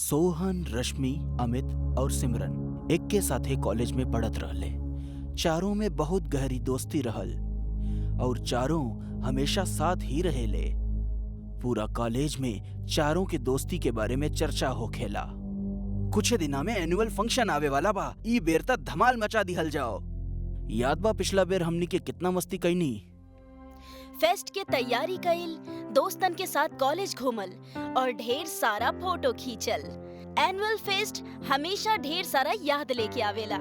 सोहन, रश्मि, अमित और सिमरन एक के साथे कॉलेज में पढ़त रहले। चारों में बहुत गहरी दोस्ती रहल और चारों हमेशा साथ ही रहेले। पूरा कॉलेज में चारों के दोस्ती के बारे में चर्चा होखेला। कुछ दिना में एनुअल फंक्शन आवे वाला बा। ई बेर त धमाल मचा दिहल जाओ। याद बा पिछला बेर हमनी के कितना मस्ती कईनी। फेस्ट के तैयारी कइल, दोस्तन के साथ कॉलेज घूमल और ढेर सारा फोटो खींचल। एनुअल फेस्ट हमेशा ढेर सारा याद लेके आवेला।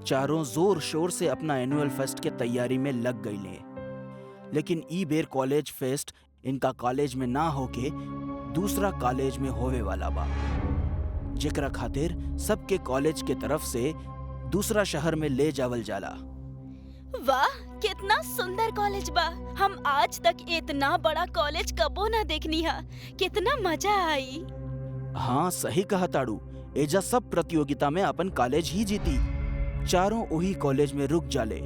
चारों जोर शोर से अपना एनुअल फेस्ट के तैयारी में लग गईले। लेकिन ई बेर कॉलेज फेस्ट इनका कॉलेज में ना होके दूसरा कॉलेज में होवे वाला बा, जेकरा खातिर सबके कॉलेज के तरफ से दूसरा शहर में ले जावल जाला। वाह, कितना सुंदर कॉलेज बा। हम आज तक इतना बड़ा कॉलेज कबो ना देखनी हा। कितना मजा आई। हाँ, सही कहा ताड़ू। एजा सब प्रतियोगिता में अपन कॉलेज ही जीती। चारों वही कॉलेज में रुक जाले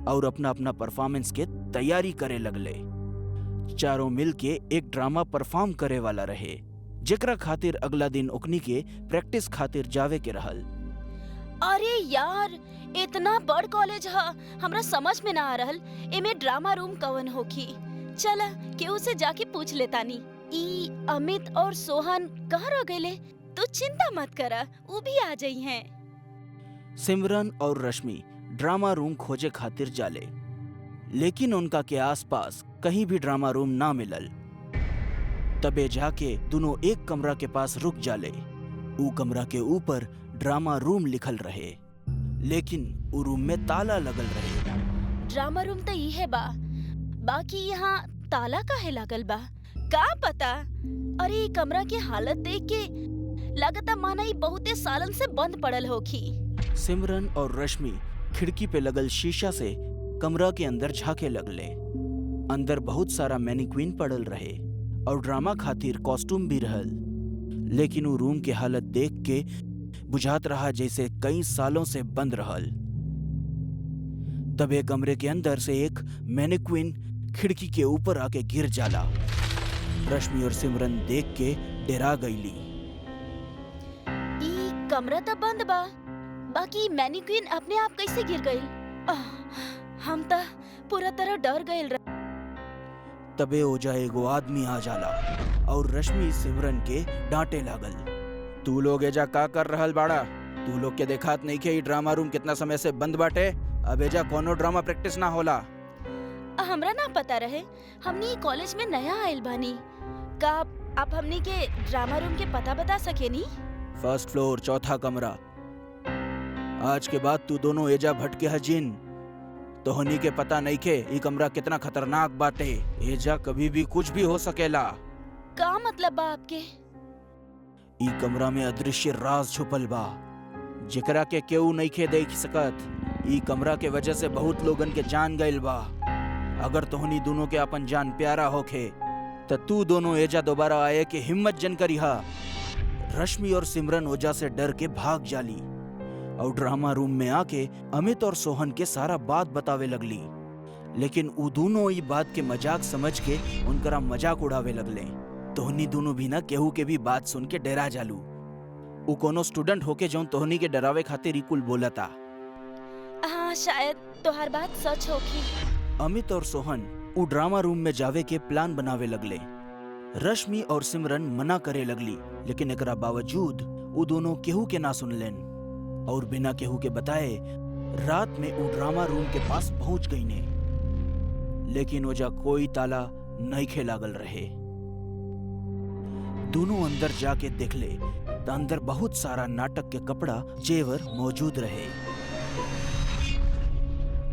और अपना अपना परफॉर्मेंस के तैयारी करे लगले। चारों मिल के एक ड्रामा परफॉर्म करे वाला रहे, जेकरा खातिर अगला दिन ओकनी के प्रैक्टिस खातिर जावे के रहल। अरे यार, इतना बड़ कॉलेज हा, हमरा समझ में ना आ रहल एमे ड्रामा रूम कवन होखी। चला केहू से जाके पूछ लेतानी। ई अमित और सोहन कहाँ रह गए? तू चिंता मत करा, वो भी आ जाई हैं। सिमरन और रश्मि ड्रामा रूम खोजे खातिर जाले, लेकिन उनका के आसपास कहीं भी ड्रामा रूम ना मिलल। तबे जाके दोनों एक कमरा के पास रुक जाले। ऊ कमरा के ऊपर ड्रामा रूम लिखल रहे, लेकिन ऊ रूम में ताला लगल रहे। ड्रामा रूम तो ई है बा, बाकी यहाँ ताला काहे लागल बा? का पता। अरे कमरा के हालत देख के लगता माना ई बहुते सालन से बंद पड़ल होखी। सिमरन और रश्मि खिड़की पे लगल शीशा से कमरा के अंदर झांके लगले। अंदर बहुत सारा मैनिक्विन पड़ल रहे और ड्रामा खातिर कॉस्ट्यूम भी रहल, लेकिन वो रूम के हालत देख के बुझात रहा जैसे कई सालों से बंद रहल। तबे कमरे के अंदर से एक मैनिक्विन खिड़की के ऊपर आके गिर जाला। रश्मि और सिमरन देख के डरा गईली। ई कमरा तो बंद बा, बाकी मैनिक्विन अपने आप कैसे गिर गई? हम तो पूरा तरह डर गए। तबे ओजा एगो आदमी आ जाला और रश्मि सिमरन के डांटे लागल। तू लोग एजा का कर रहल बाड़ा? तू लोग के देखात नहीं के ई ड्रामा रूम कितना समय से बंद बाटे। अब एजा कोनो ड्रामा प्रैक्टिस ना होला। हमरा ना पता रहे, हमनी कॉलेज में नया आइल बानी। का आप हमनी के ड्रामा रूम के पता बता सकेनी? फर्स्ट फ्लोर, चौथा कमरा। आज के बाद तू दोनों एजा भटके हजिन। तोहनी के पता नहीं के ई कमरा कितना खतरनाक बाटे। एजा कभी भी कुछ भी हो सकेला। का मतलब बा आपके? ई कमरा में अदृश्य राज छुपल बा, जेकरा के केहू नहीं के देख सकत। ई कमरा के वजह से बहुत लोगन के जान गइल बा। अगर तोहनी दोनों के अपन जान प्यारा होखे त तू दोनों एजा दोबारा आए के हिम्मत जन करिहा। रश्मि और सिमरन ओजा से डर के भाग जाली और ड्रामा रूम में आके अमित और सोहन के सारा बात बतावे लगली। लेकिन ऊ दोनों ई बात के मजाक समझ के उनकरा मजाक उड़ावे लगले। तोहनी दोनों भी ना केहू के भी बात सुन के डरा जालू। ऊ कोनो स्टूडेंट होके जौन तोहनी के डरावे खातिर ई कुल बोलता। हाँ, शायद तोहार बात सच होखी। अमित और सोहन ऊ ड्रामा रूम में जावे के प्लान बनावे लगले। रश्मि और सिमरन मना करे लगली, लेकिन एकरा बावजूद ऊ दोनों केहू के ना सुनलेन और बिना केहू के बताए रात में ऊ ड्रामा रूम के पास पहुंच गई ने। लेकिन ओजा कोई ताला नहीं खे लागल रहे। दोनों अंदर जाके देखले तो अंदर बहुत सारा नाटक के कपड़ा जेवर मौजूद रहे।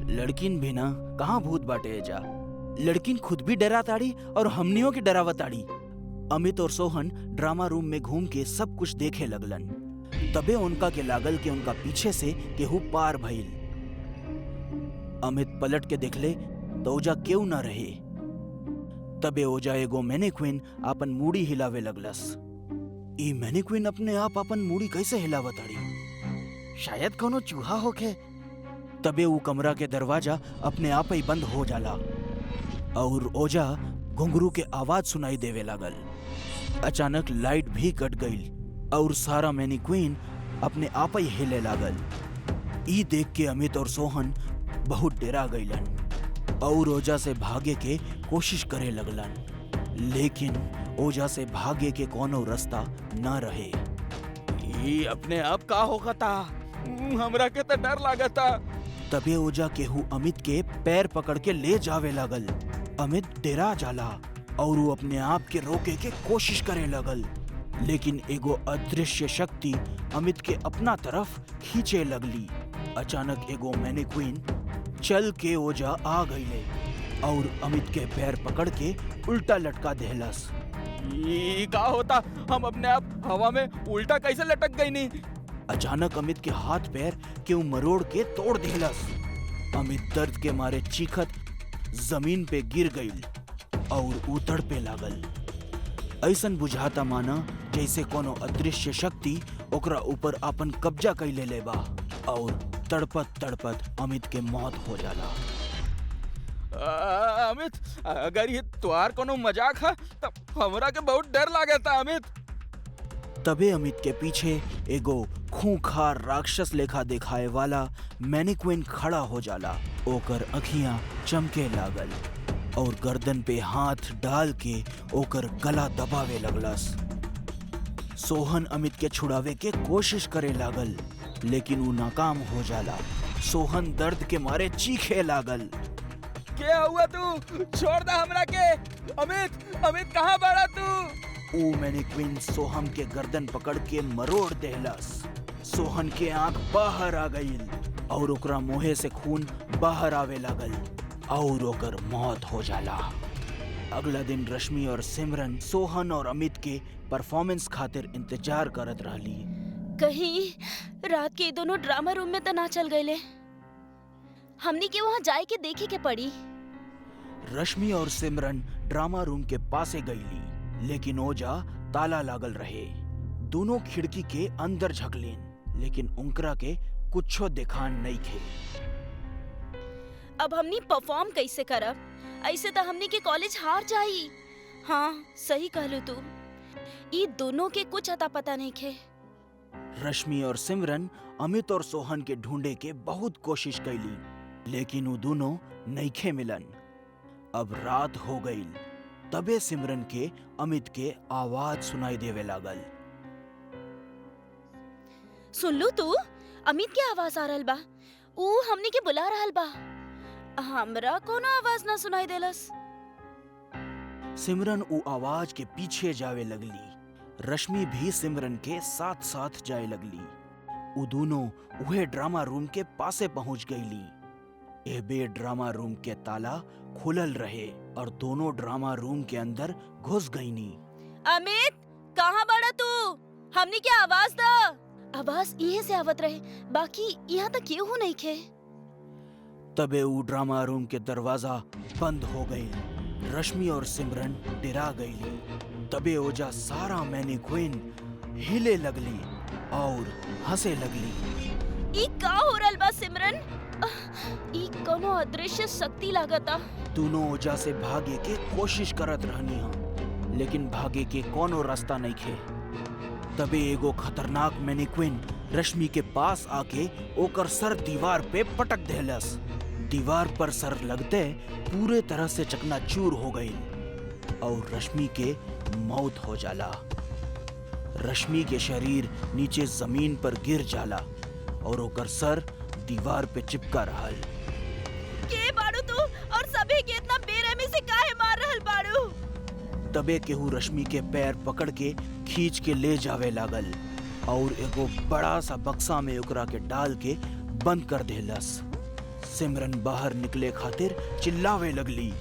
लड़किन भी ना कहाँ भूत बाटे एजा। लड़किन खुद भी डरा ताड़ी और हमनियों के डरावा ताड़ी। अमित और सोहन ड्रामा रूम में घूम के सब कुछ देखे लगलन। तबे उनका के लागल के उनका पीछे से केहू पार भइल। अमित पलट के देखले तो ओजा केहू ना रहे। तबे ओजा एगो मैनिक्विन अपन मूड़ी हिलावे लगलस। ई मैनिक्विन अपने आप अपन मूड़ी कैसे हिलावताड़ी? शायद कोनो चूहा होखे। तबे वो कमरा के दरवाजा अपने आप ही बंद हो जाला और ओजा घुंघरू के आवाज सुनाई देवे लागल। अचानक लाइट भी कट गई और सारा मैनीक्वीन अपने आप ही हिले लागल। ई देख के अमित और सोहन बहुत डरा गईलन और ओजा से भागे के कोशिश करे लगलन, लेकिन ओजा से भागे के कोनो रास्ता न रहे। ये अपने आप का होता, हमरा के तो डर लागता। तबे ओजा केहू अमित के पैर पकड़ के ले जावे लागल। अमित डरा जाला और वो अपने आप के रोके के कोशिश करे लगल, लेकिन एगो अदृश्य शक्ति अमित के अपना तरफ खींचे लगली। अचानक एगो मैनीक्वीन चल के ओजा आ गईले और अमित के पैर पकड़ के उल्टा लटका देहलस। ये का होता, हम अपने आप हवा में उल्टा कैसे लटक गई नी? अचानक अमित के हाथ पैर क्यों मरोड़ के तोड़ देहलस। अमित दर्द के मारे चीखत जमीन पे गिर गईल और उतड़ पे लागल। ऐसन बुझाता माना जैसे कोनो अदृश्य शक्ति ओकरा ऊपर अपन कब्जा कैले ले बा और तड़पत तड़पत अमित के मौत हो जाला। अमित, अगर ये तुहार कोनो मजाक है तब हमरा के बहुत डर लागता अमित। तबे अमित के पीछे एगो खूंखार राक्षस लेखा दिखाए वाला मैनीक्वीन खड़ा हो जाला। ओकर अखियां चमके लागल और गर्दन पे हाथ डाल के ओकर गला दबावे लगलस। सोहन अमित के छुड़ावे के कोशिश करे लागल, लेकिन वो नाकाम हो जाला। सोहन दर्द के मारे चीखे लागल। क्या हुआ तू? छोड़ दा हमरा के। अमित, अमित कहाँ बड़ा तू? ऊ मैनीक्वीन सोहम के गर्दन पकड़ के मरोड़ देहलस। सोहन के आंख बाहर आ गई और ओकरा मुंह से खून बाहर आवे लागल और ओकर मौत हो जाला। अगला दिन रश्मि और सिमरन सोहन और अमित के परफॉर्मेंस खातिर इंतजार करत रहली। कहीं रात के दोनों ड्रामा रूम में तो ना चल गए। हमनी के वहाँ जाए के देखे के पड़ी। रश्मि और सिमरन ड्रामा रूम के पासे गईली, लेकिन ओजा ताला लागल रहे। दोनों खिड़की के अंदर झकलीन, लेकिन उनकरा के कुछो दिखान नहीं खे। अब हमनी परफॉर्म कैसे करब? ऐसे तो हमनी के कॉलेज हार जाई। हाँ, सही कहलू तू। ई दोनों के कुछ अता पता नहीं खे। रश्मि और सिमरन अमित और सोहन के ढूंढे के बहुत कोशिश कैली, लेकिन वो दोनों नइखे मिलन। अब रात हो गई। तबे सिमरन के अमित के आवाज सुनाई देवे लागल। सुन लू तू, अमित के आवाज आ रहल बा। ऊ हमनी के बुला रहल बा। हमरा कोनो आवाज ना सुनाई देलस। सिमरन ऊ आवाज के पीछे जावे लगली। रश्मि भी सिमरन के साथ साथ जाए लगली। ऊ दोनों वह ड्रामा रूम के पासे पहुंच गईली। ए बे ड्रामा रूम के ताला खुलल रहे और दोनों ड्रामा रूम के अंदर घुस गईनी। अमित, कहाँ बड़ा तू? हमनी के आवाज दा। आवाज इहे से आवत रहे, बाकी यहाँ तक केहू नहीं खे। तबे ऊ ड्रामा रूम के दरवाजा बंद हो गई। रश्मि और सिमरन डरा गईली। तबे ओजा सारा मैनीक्वीन हिले लगली और हंसे लगली। ई का हो रहल बा सिमरन? ई कोनो अदृश्य शक्ति लागता। दोनों ओजा से भागे के कोशिश करत रहनी हम, लेकिन भागे के कोनो रास्ता नहीं खे। तबे एगो खतरनाक मैनीक्वीन रश्मि के पास आके ओकर सर दीवार पे पटक देहलस। दीवार पर सर लगते पूरे तरह से चकनाचूर हो गई और रश्मि के मौत हो जाला। रश्मि के शरीर नीचे जमीन पर गिर जाला और ओकर सर दीवार पे चिपका रहल। के बाड़ू तू और सभी के इतना बेरहमी से काहे मार रहल बाड़ू? तबे केहू रश्मि के पैर पकड़ के खींच के ले जावे लागल और एगो बड़ा सा बक्सा में ओकरा के डाल के बंद कर देहलस। सिमरन बाहर निकले खातिर चिल्लावे लगली,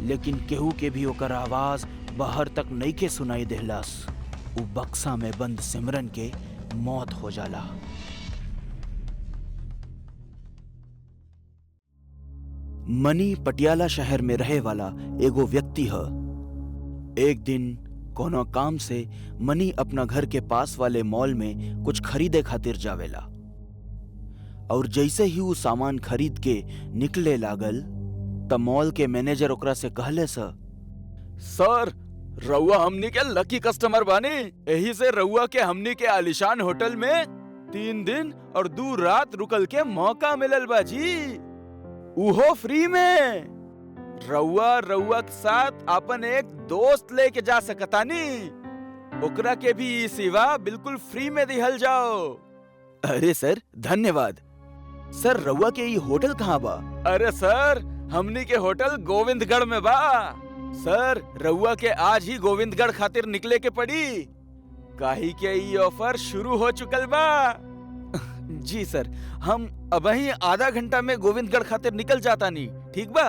लेकिन केहू के भी ओकर आवाज बाहर तक नइखे सुनाई देहलस। उ बक्सा में बंद सिमरन के मौत हो जाला। मनी पटियाला शहर में रहे वाला एगो व्यक्ति ह। एक दिन कोनो काम से मनी अपना घर के पास वाले मॉल में कुछ खरीदे खातिर जावेला और जैसे ही वो सामान खरीद के निकले लागल त मॉल के मैनेजर ओकरा से कहले सर, रउआ हमनी के लकी कस्टमर बानी, यही से रउआ के हमनी के आलिशान होटल में 3 दिन और 2 रात रुकल के मौका मिलल बा जी, उहो फ्री में। रउआ के साथ अपन एक दोस्त लेके जा सकतानी, ओकरा के भी ई सेवा बिल्कुल फ्री में दिहल जाओ। अरे सर धन्यवाद। सर रउआ के ये होटल कहाँ बा? अरे सर हमनी के होटल गोविंदगढ़ में बा। सर रउआ के आज ही गोविंदगढ़ खातिर निकले के पड़ी, काहे के ई ऑफर शुरू हो चुकल बा। जी सर, हम अबही आधा घंटा में गोविंदगढ़ खातिर निकल जाता नी, ठीक बा?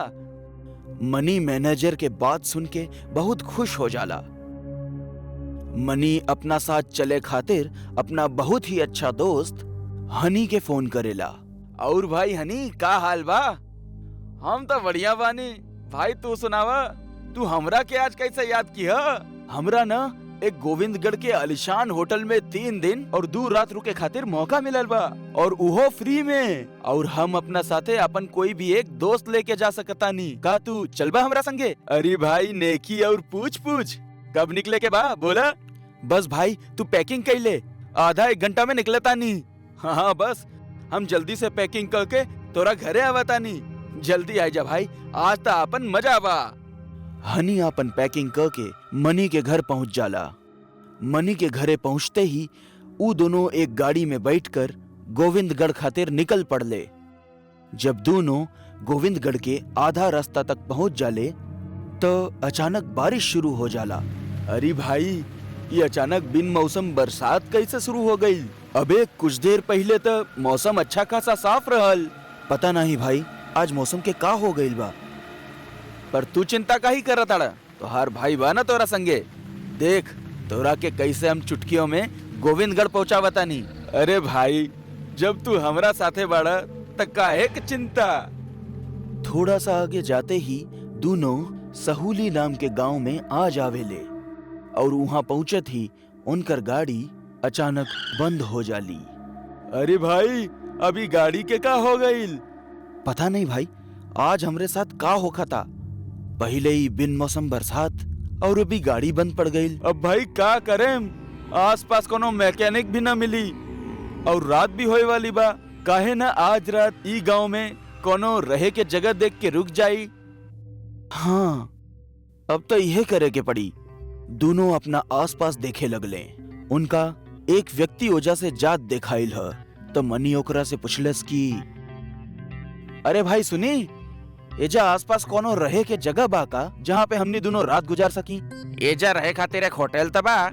मनी मैनेजर के बात सुन के बहुत खुश हो जाला। मनी अपना साथ चले खातिर अपना बहुत ही अच्छा दोस्त हनी के फोन करेला। और भाई हनी का हाल बा? हम तो बढ़िया बानी भाई, तू सुनावा, तू हमरा के आज कैसे याद किया? हमरा ना एक गोविंदगढ़ के आलिशान होटल में 3 दिन और 2 रात रुके खातिर मौका मिलल बा, और उहो फ्री में। और हम अपना साथे अपन कोई भी एक दोस्त लेके जा सकतानी। का तू चलबा हमरा संगे? अरे भाई नेकी और पूछ कब निकले के बा बोला? बस भाई तू पैकिंग कर ले, आधा 1 घंटा में निकलतानी। हाँ बस हम जल्दी से पैकिंग करके तोरा घरे आवतानी, जल्दी आ जा भाई, आज तो अपन मजा बा। हनी अपन पैकिंग करके मनी के घर पहुंच जाला। मनी के घरे पहुंचते ही ऊ दोनों एक गाड़ी में बैठकर गोविंदगढ़ खातिर निकल पड़ले। जब दोनों गोविंदगढ़ के आधा रास्ता तक पहुंच जाले तो अचानक बारिश शुरू हो जाला। अरे भाई ये अचानक बिन मौसम बरसात कैसे शुरू हो गई? अबे कुछ देर पहले तो मौसम अच्छा खासा साफ रहल। पता नहीं भाई आज मौसम के का हो गइल बा। पर तू चिंता काहे कर रहा था? तोहार भाई बा ना तोरा संगे, देख तोरा के कैसे हम चुटकियों में गोविंदगढ़ पहुंचावतानी। अरे भाई जब तू हमरा साथे बाड़ा त काहे के चिंता। थोड़ा सा आगे जाते ही दोनों सहूली नाम के गांव में आ जावेले, और वहां पहुंचत ही उनकर गाड़ी अचानक बंद हो जाली। अरे भाई अभी गाड़ी के का हो गईल? पता नहीं भाई, आज हमरे साथ का होखा था। पहले ही बिन मौसम बरसात और अभी गाड़ी बंद पड़ गई। अब भाई का करें, आसपास कोनो मैकेनिक भी ना मिली और रात भी होए वाली बा। काहे ना आज रात ई गांव में कोनो रहे के जगह देख के रुक जाई। हाँ अब तो यह करे के पड़ी। दोनों अपना आसपास देखे लगले। उनका एक व्यक्ति ओजा से जात देखाइल ह, तो मनी ओकरा से पूछलस कि अरे भाई सुनी, एजा आसपास कोनो रहे के जगह बा का जहाँ पे हमनी दोनों रात गुजार सकी? एजा रहे खातिर एक होटल तबा,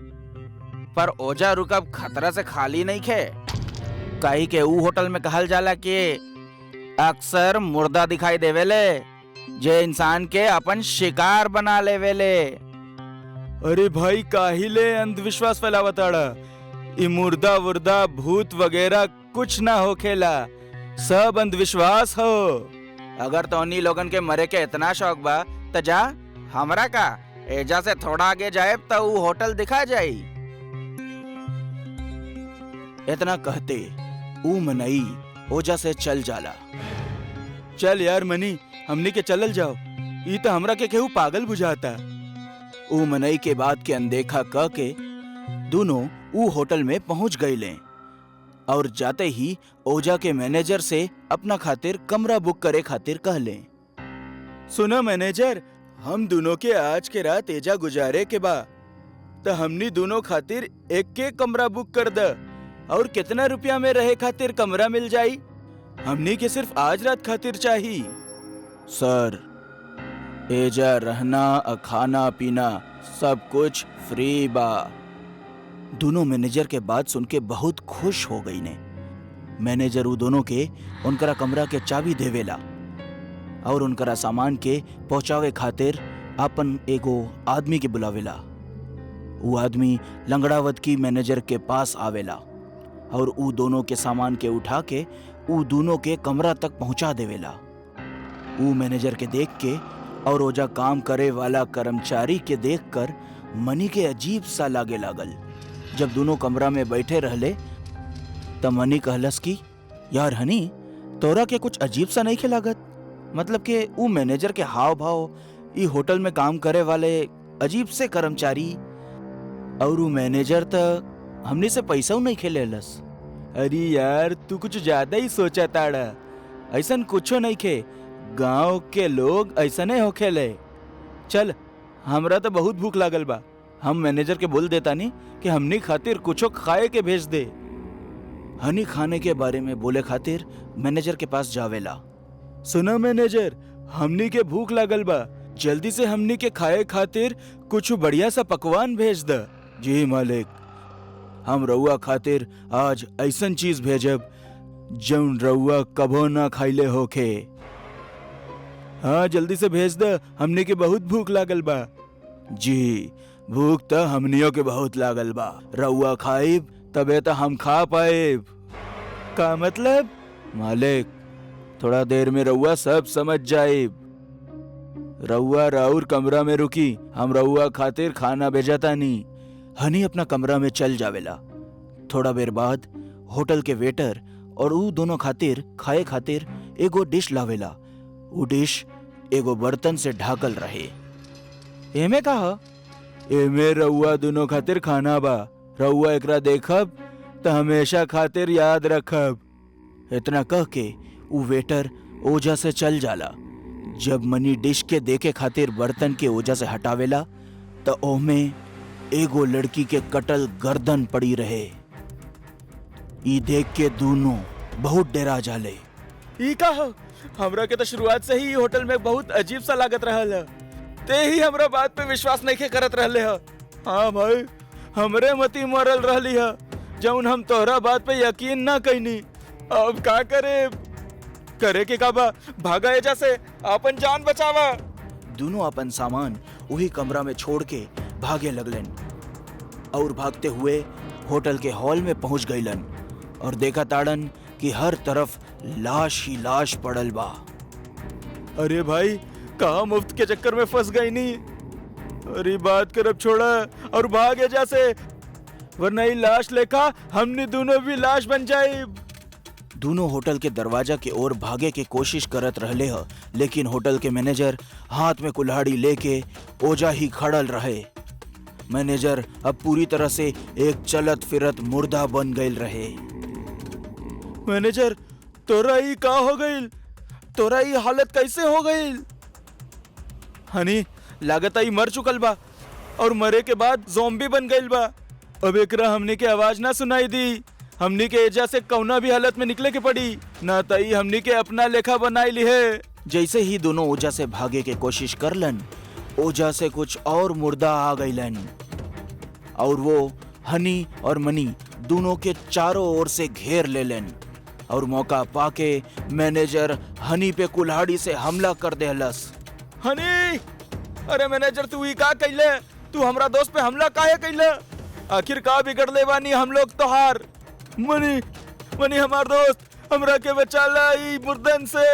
पर ओजा रुकब खतरा से खाली नहीं खे। काहे के ऊ होटल में कहल जाला कि अक्सर मुर्दा दिखाई देवेले जे इंसान के अपन शिकार बना लेवेले। अरे भाई काहिले अंधविश्वास फैलावताड़ा? ई मुर्दा वुर्दा भूत वगैरह कुछ ना होखेला, सब अंधविश्वास हो। अगर तोहनी लोगन के मरे के इतना शौक बा त जा, हमरा का एजा से थोड़ा आगे जाए तो ऊ होटल दिखा जाई। इतना कहते ऊ मनई ओजा से चल जाला। चल यार मनी, हमनी के चलल जाओ, ई तो हमरा के केहू पागल बुझाता। ऊ मनई के बात के अनदेखा क के दोनों ऊ होटल में पहुंच गईले, और जाते ही ओजा के मैनेजर से अपना खातिर कमरा बुक करे खातिर कहले। सुनो मैनेजर, हम दोनों के आज के रात एजा गुजारे के बा, तो हमनी दोनों खातिर एक कमरा बुक कर द। और कितना रुपया में रहे खातिर कमरा मिल जाई? हमनी के सिर्फ आज रात खातिर चाहिए। सर एजा रहना, खाना पीना सब कुछ फ्री बा। दोनों मैनेजर के बात सुन के बहुत खुश हो गई ने। मैनेजर उ दोनों के उनकरा कमरा के चाबी देवेला और उनकरा सामान के पहुंचावे खातिर अपन एगो आदमी के बुलावेला। वो आदमी लंगड़ावत की मैनेजर के पास आवेला और उ दोनों के सामान के उठा के उ दोनों के कमरा तक पहुंचा देवेला। उ मैनेजर के देख के और ओजा काम करे वाला कर्मचारी के देखकर मनी के अजीब सा लागे लागल। जब दोनों कमरा में बैठे रहले तब मनी कहलस कि यार हनी, तोरा के कुछ अजीब सा नहीं लागत? मतलब के उ मैनेजर के हाव भाव ई होटल में काम करे वाले अजीब से कर्मचारी और उ मैनेजर तक हमने से पैसा नहीं खेलेलस। अरे यार तू कुछ ज्यादा ही सोचा ताड़ा। ऐसन कुछो नहीं खे, गांव के लोग ऐसा नहीं होखेले। चल हमरा तो बहुत भूख लागल बा, हम मैनेजर के बोल देता नहीं कि हमनी खातिर कुछो खाए के भेज दे। हनी खाने के बारे में बोले खातिर मैनेजर के पास जावेला। सुना मैनेजर, हमनी के भूख लागल बा, जल्दी से हमनी के खाए खातिर कुछ बढ़िया सा पकवान भेज द। जी मालिक, हम रउआ खातिर आज ऐसन चीज भेजब जौन रउआ कभो ना खाइले होखे। हाँ जल्दी से भेज द, हमनी के बहुत भूख लागल बा। जी भूख तो हमनियों के बहुत लागल बा, रउआ खाइब तबे तो हम खा पाएब। का मतलब? मालिक थोड़ा देर में रउआ सब समझ जाइब। रउआ राउर कमरा में रुकी, हम रउआ खातिर खाना भेजतानी। हनी अपना कमरा में चल जावेला। थोड़ा देर बाद होटल के वेटर और ऊ दोनों खातिर खाए खातिर एगो डिश लावेला। ऊ डिश एगो बर्तन से ढाकल रहे। एमे कहा एमे रउआ दोनों खातिर खाना बा, रउआ एकरा देखब तो हमेशा खातिर याद रखब। इतना कह के ऊ वेटर ओजा से चल जाला। जब मनी डिश के देखे खातिर बर्तन के ओजा से हटावेला तो ओमे एगो लड़की के कटल गर्दन पड़ी रहे। ई देख के दोनों बहुत डरा जाले। ई का हो? हमरा के तो शुरुआत से ही होटल में बहुत अजीब सा लागत रहल है। ते ही हमरा बात पे विश्वास नहीं करत रहले है। हाँ भाई, हमरे मती मरल रहली है जौन हम तोहरा बात पे यकीन ना कैनी। अब का करे के का बा, भागा एजा से, अपन जान बचावा। दोनों अपन सामान वही कमरा में छोड़ के भागे लगलन और भागते हुए होटल के हॉल में पहुंच गईलन और देखा ताड़न कि हर तरफ लाश ही लाश पड़ल बा। अरे भाई, कहाँ मुफ्त के चक्कर में फंस गई नी। अरे बात करब छोड़ा और भाग एजा से, वरना ही लाश लेखा हमने दोनों भी लाश बन जाए। दोनों होटल के दरवाजा के ओर भागे के कोशिश करत रहले ह, लेकिन होटल के मैनेजर हाथ में कुल्हाड़ी लेके ओजा ही खड़ल रहे। मैनेजर अब पूरी तरह से एक चलत फिरत मुर्दा बन गईल रहे। मैनेजर, तोरा ही का हो गईल? तोरा ही हालत कैसे हो गईल? हनी लागत आई मर चुकल बा और मरे के बाद ज़ॉम्बी बन गईल बा। अब एकरा हमनी के आवाज ना सुनाई दी। हमनी के एजा से कौना भी हालत में निकले के पड़ी, ना तई हमनी के अपना लेखा बनाई ली है। जैसे ही दोनों ओजा से भागे के कोशिश करलन, ओजा से कुछ और मुर्दा आ गईलन और वो हनी और मनी दोनों के चारों ओर से घेर लेलन और मौका पाके मैनेजर हनी पे कुल्हाड़ी से हमला कर देहलस। हनी, अरे मैनेजर तू ही का कैले? तू हमरा दोस्त पे हमला काहे कैले? आखिर का बिगड़ले बानी हम लोग तोहार? मनी हमार दोस्त, हमरा के बचा लाई मुर्दन से।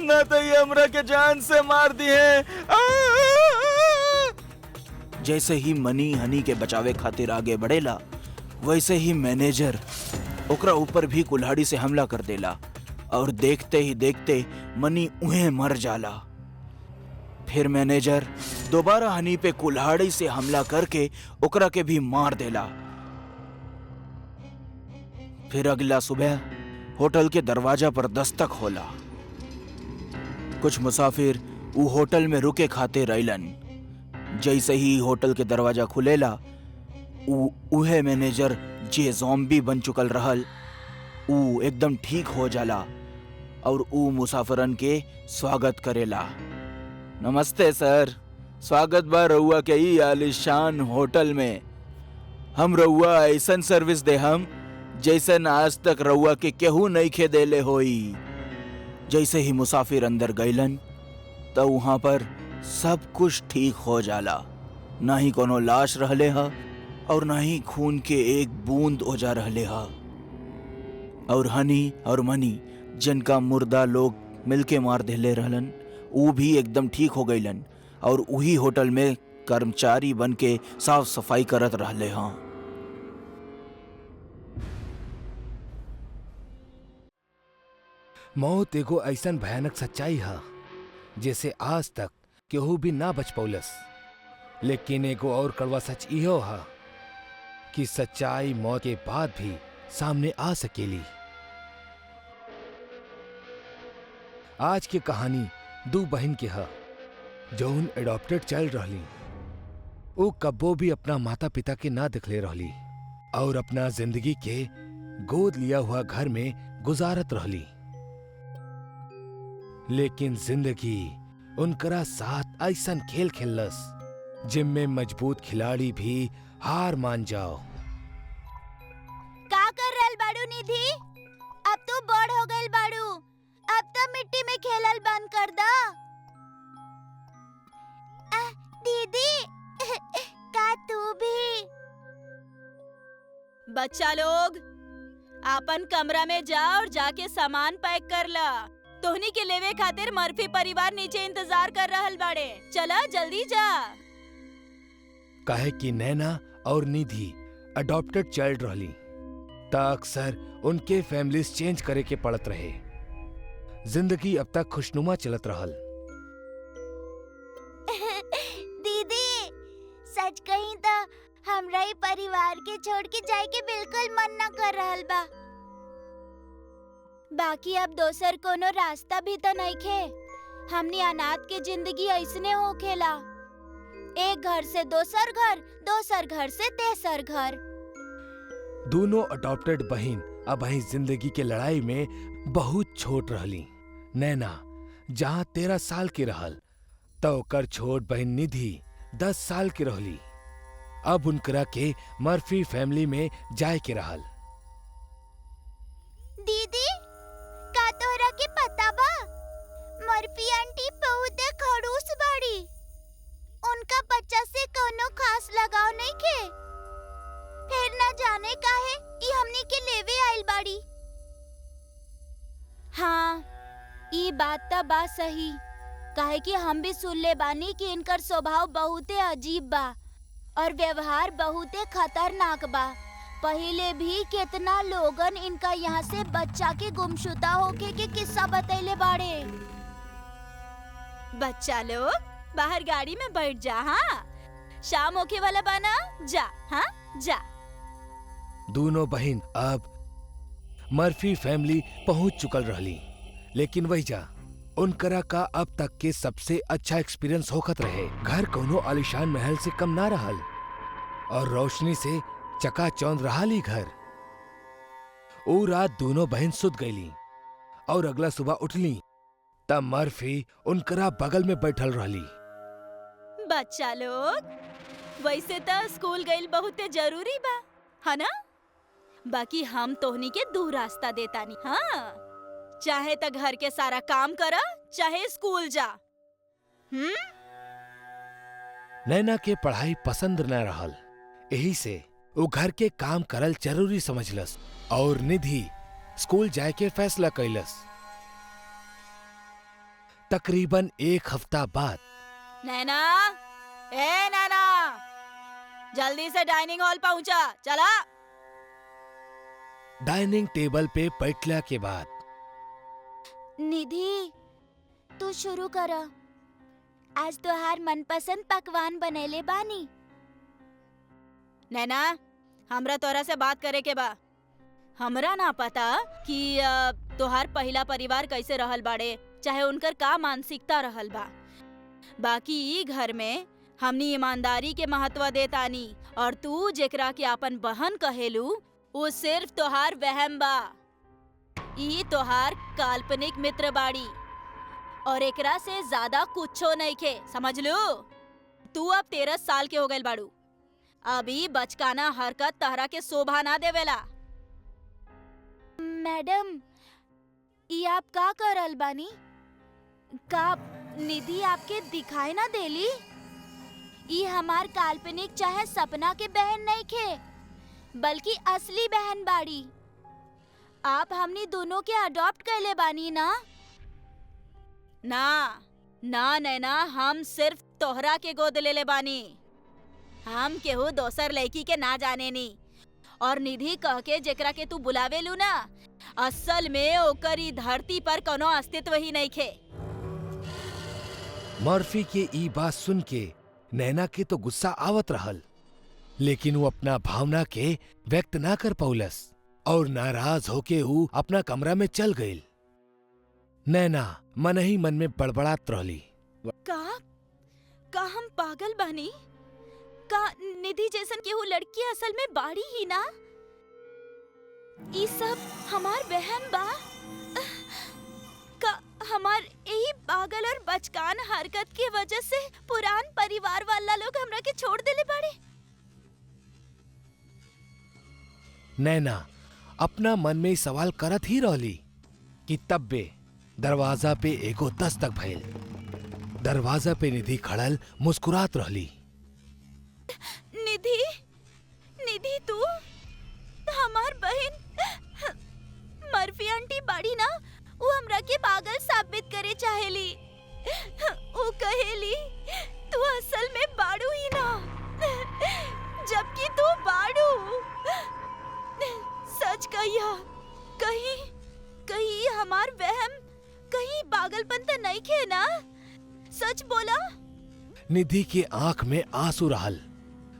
ना तो ये हमरा के जान से मार दिए। जैसे ही मनी हनी के बचावे खातिर आगे बढ़ेला, वैसे ही मैनेजर ओकरा ऊपर भी कुल्हाड़ी से हमला कर देला और देखते ही देखते मनी उहे मर जाला। फिर मैनेजर दोबारा हनी पे कुल्हाड़ी से हमला करके ओकरा के भी मार देला। फिर अगला सुबह होटल के दरवाजा पर दस्तक होला। कुछ मुसाफिर ऊ होटल में रुके खाते रहिलन। जैसे ही होटल के दरवाजा खुलेला, उहे मैनेजर जे ज़ॉम्बी बन चुकल रहल, ऊ एकदम ठीक हो जाला और ऊ मुसाफिरन के स्वागत करेला। नमस्ते सर, स्वागत बा रउआ के ई आलिशान होटल में। हम रउआ ऐसन सर्विस दे हम जैसन आज तक रउआ के केहू नहीं खे देले होई। जैसे ही मुसाफिर अंदर गईलन तो वहां पर सब कुछ ठीक हो जाला। ना ही कोनो लाश रहले हा और ना ही खून के एक बूंद ओजा रहले हा। और हनी और मनी जिनका मुर्दा लोग मिलके मार देले रहलन, वो भी एकदम ठीक हो गईलन और वही होटल में कर्मचारी बन के साफ सफाई करत रहले हाँ। मौत एगो ऐसन भयानक सच्चाई है जैसे आज तक केहू भी ना बच पौलस। लेकिन एगो और कड़वा सच इहो हा कि सच्चाई मौत के बाद भी सामने आ सकेली। आज की कहानी दो बहन के हा जौन एडॉप्टेड चाइल्ड रहली। वो कब्बो भी अपना माता पिता के ना दिखले रहली और अपना जिंदगी के गोद लिया हुआ घर में गुजारत रहली। लेकिन जिंदगी उनकरा साथ ऐसन खेल खेलस जिनमें मजबूत खिलाड़ी भी हार मान जाओ। का कर रहल बाड़ू निधि? अब तू बड़ हो गइल बाड़ू, अब तो मिट्टी में खेलल बंद कर दा। दीदी का तू भी? बच्चा लोग आपन कमरा में जा और जाके सामान पैक कर ला। तोहनी के लेवे खातिर मर्फी परिवार नीचे इंतजार कर रहल बाड़े। चला जल्दी जा। काहे कि नैना और निधि अडॉप्टेड चाइल्ड रहली ता अक्सर उनके फैमिलीज चेंज करे के पड़त रहे। जिंदगी अब तक खुशनुमा चलत रहल। दीदी सच कहीं तो हमरा ही परिवार के छोड़ के जाए के बिल्कुल मन न कर रहल बा। बाकी अब दोसर कोनो रास्ता भी तो नहीं खे। हमनी अनाथ के जिंदगी ऐसने हो खेला, एक घर से दोसर घर, दोसर घर से तेसर घर। दोनों अडॉप्टेड बहन अब ही जिंदगी के लड़ाई में बहुत छोट रहली। नैना जहाँ 13 साल की रहल तो ओकर छोट बहन निधि 10 साल की रहली। अब उनकरा के मर्फी फैमिली में जाए के रहल। दीदी का तोहरा के पता बा मर्फी आंटी बहुत खड़ूस बाड़ी। उनका बच्चा से कोनो खास लगाव नहीं के। फिर न जाने काहे ई हमनी के लेवे आइल बाड़ी। हाँ ई बात तो बा सही। काहे कि हम भी सुन ले बानी कि इनकर स्वभाव बहुते अजीब बा और व्यवहार बहुते खतरनाक बा। पहले भी कितना लोगन इनका यहाँ से बच्चा के गुमशुदा होके के किस्सा बतैले बाड़े। बच्चा लोग बाहर गाड़ी में बैठ जा। हाँ शाम होके वाला बाना, जा। हाँ जा। दोनों बहन अब मर्फी फैमिली पहुंच चुकल रहली। लेकिन वही जा उनकरा का अब तक के सबसे अच्छा एक्सपीरियंस होखत रहे। घर कोनो आलीशान महल से कम ना रहल और रोशनी से चकाचौंध रहली घर। ओ रात दोनों बहन सुत गईली और अगला सुबह उठली तब मर्फी उनकरा बगल में बैठल रहली। बच्चा लोग वैसे तो स्कूल गइल बहुते जरूरी बा, है ना? बाकी हम तोहनी के दो रास्ता देतानी। हाँ चाहे तो घर के सारा काम करा, चाहे स्कूल जा। नैना के पढ़ाई पसंद न रहल, यही से वो घर के काम करल जरूरी समझलस और निधि स्कूल जाए के फैसला कैलस। तकरीबन 1 हफ्ता बाद नैना, ए नैना, जल्दी से डाइनिंग हॉल पहुंचा। चला। डाइनिंग टेबल पे बैठला के बाद निधि तू शुरू कर। आज तोहार मनपसंद पकवान बनेले बानी। नैना हमरा तोरा से बात करे के बा। हमरा ना पता कि तोहार पहला परिवार कैसे रहल बाड़े, चाहे उनकर का मानसिकता रहल बा। बाकी ई घर में हमनी ईमानदारी के महत्व देतानी और तू जेकरा के अपन बहन कहेलू वो सिर्फ तोहार वहम बा। ई तोहार काल्पनिक मित्र बाड़ी और एकरा से ज्यादा कुछो नहीं खे, समझ लो। तू अब 13 साल के हो गइल बाड़ू। अभी बचकाना हरकत तहरा के शोभा ना देवेला। मैडम ई आप का करल बानी? का निधि आपके दिखाई ना देली? ई हमार काल्पनिक चाहे सपना के बहन नहीं खे, बल्कि असली बहन बाड़ी। आप हमनी दोनों के अडॉप्ट कैले बानी ना? ना ना नैना, हम सिर्फ तोहरा के गोद ले बानी। हम केहू दोसर लड़की के ना जाने नी। और निधि कह के जेकरा के तू बुलावेलू ना, असल में ओकर ई धरती पर कोनो अस्तित्व ही नहीं खे। मर्फी के ई बात सुन के नैना के तो गुस्सा आवत रहल, लेकिन वो अपना भावना के व्यक्त ना कर पौलस और नाराज होके वो अपना कमरा में चल गई। नैना मन ही मन में बड़बड़ात रहली। का हम पागल बानी? का निधि जैसन केहू लड़की असल में बाड़ी ही ना? ई सब हमार बहन बा? का हमार यही पागल और बचकान हरकत की वजह से पुरान परिवार वाला लोग हमरा के छोड़ देले बाड़े? नैना अपना मन में सवाल करत ही रहली कि तब्बे दरवाजा पे एगो दस्तक भइल। दरवाजा पे निधि खड़ल मुस्कुरात रहली। निधि, निधि तू हमार बहन मर्फी आंटी बाड़ी ना? वो हमरा के पागल साबित करे चाहेली। वो कहेली तू असल में बाड़ू ही ना, जबकि तू बाड़ू। सच कहिया, कहीं हमार वहम, कहीं पागलपन तो नहीं खे ना? सच बोला। निधि के आंख में आंसू रहल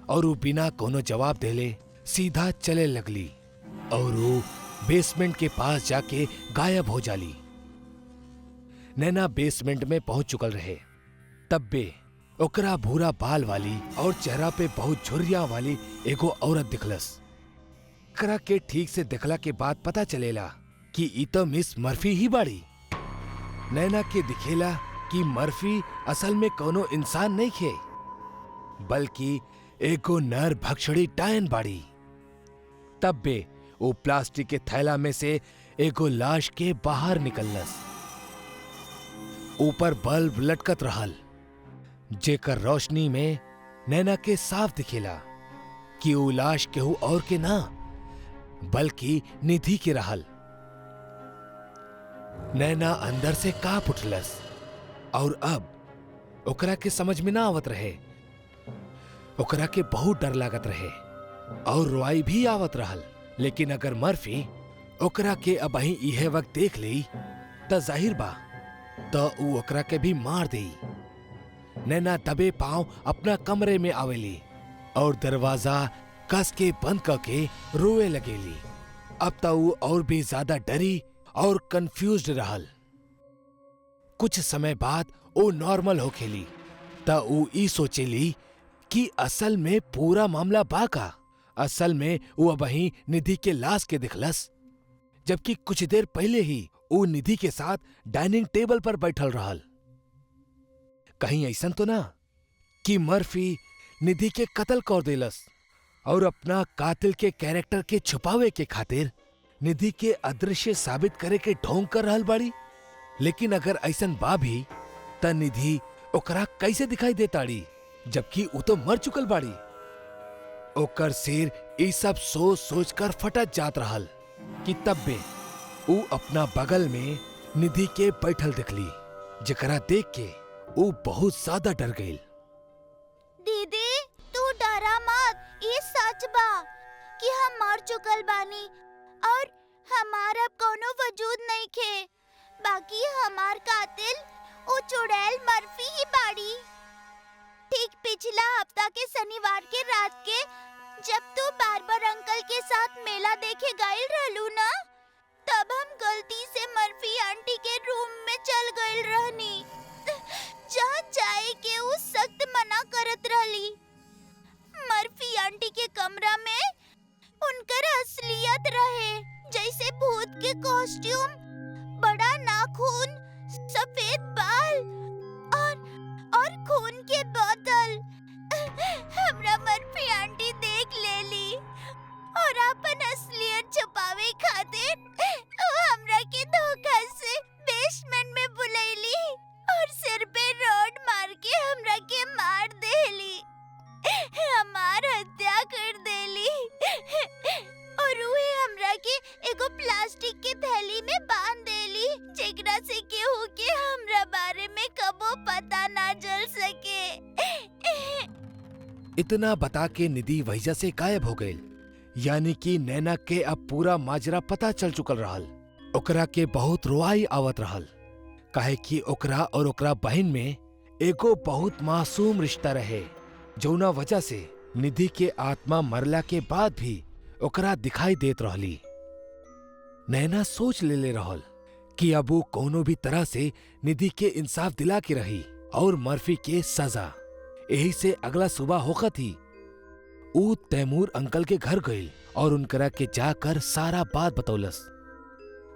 और वो बिना कोनो जवाब देले सीधा चले लगली और वो बेसमेंट के पास जाके गायब हो जाली। नैना बेसमेंट में पहुंच चुकल रहे। तब्बे ओकरा भूरा बाल वाली और चेहरा पे बहुत झुर्रिया वाली एगो औरत दिखलस। ओकरा के ठीक से देखला के बाद पता चलेला कि ई तो मिस मर्फी ही बाड़ी। नैना के दिखेला कि मर्फी असल में कोनो इंसान नहीं खे, बल्कि एगो नर भक्षणी डायन बाड़ी। तब्बे वो प्लास्टिक के थैला में से एगो लाश के बाहर निकललस। ऊपर बल्ब लटकत रहल, जेकर रोशनी में नैना के साफ दिखेला कि वो लाश केहू और के ना बल्कि निधि के रहल। नैना अंदर से कांप उठलस और अब ओकरा के समझ में ना आवत रहे। ओकरा के बहुत डर लागत रहे और रोआई भी आवत रहल। लेकिन अगर मर्फी ओकरा के अब ही इहे वक्त देख ली त जाहिर बा तो ऊ ओकरा के भी मार देई। नैना दबे पांव अपना कमरे में आवेली और दरवाजा कस के बंद करके रोए लगेली। अब तो ऊ और भी ज्यादा डरी और कंफ्यूज्ड रहल। कुछ समय बाद वो नॉर्मल हो खेली त ऊ ई सोचेली कि असल में पूरा मामला बा का। असल में वो वहीं निधि के लाश के दिखलस, जबकि कुछ देर पहले ही वो निधि के साथ डाइनिंग टेबल पर बैठल रहल। कहीं ऐसन तो ना कि मर्फी निधि के कत्ल कर देलस और अपना कातिल के कैरेक्टर के छुपावे के खातिर निधि के अदृश्य साबित करे के ढोंग कर रहल बाड़ी। लेकिन अगर ऐसन बा भी त निधि ओकरा कैसे दिखाई देताड़ी, जबकि वो तो मर चुकल बाड़ी। ओकर सिर ई सब सोच सोच कर फटत जात रहल कि तब्बे ऊ अपना बगल में निधि के बैठल दिखली, जेकरा देख के ऊ बहुत ज्यादा डर गई। दीदी तू डरा मत, ये सच बा कि हम मर चुकल बानी और हमारा कोनो वजूद नहीं खे। बाकी हमार कातिल वो चुड़ैल मर्फी ही बाड़ी। ठीक पिछला हफ्ता के शनिवार के रात के जब तू बार्बर अंकल के साथ मेला देखे गए रहलू ना, तब हम गलती से मर्फी आंटी के रूम में चल गए रहनी, जहाँ जाए के वो सख्त मना करत रहली। मर्फी आंटी के कमरा में उनकर असलियत रहे, जैसे भूत के कॉस्ट्यूम, बड़ा नाखून, सफेद बाल और खून के बोतल। हमरा मर्फी आंटी देख लेली और अपन असलियत छुपावे खातिर हमरा के धोखा से बेसमेंट में बुलैली और सिर पे रोड मार के हमरा के मार देली, हमार हत्या कर देली और उहे हमरा के एगो प्लास्टिक के थैली में बांध देली, जेकरा से केहू के हमरा बारे में कबो पता ना चल सके। इतना बता के निधि वहीजा से गायब हो गई। यानी कि नैना के अब पूरा माजरा पता चल चुकल रहल। ओकरा के बहुत रोआई आवत रहल, काहे कि ओकरा और ओकरा बहन में एगो बहुत मासूम रिश्ता रहे, जौना वजह से निधि के आत्मा मरला के बाद भी ओकरा दिखाई देत रहली। नैना सोच ले रहल कि अब वो कोनो भी तरह से निधि के इंसाफ दिला के रही और मर्फी के सजा। यही से अगला सुबह होखत ही ऊ तैमूर अंकल के घर गई और उनकरा के जाकर सारा बात बतौलस।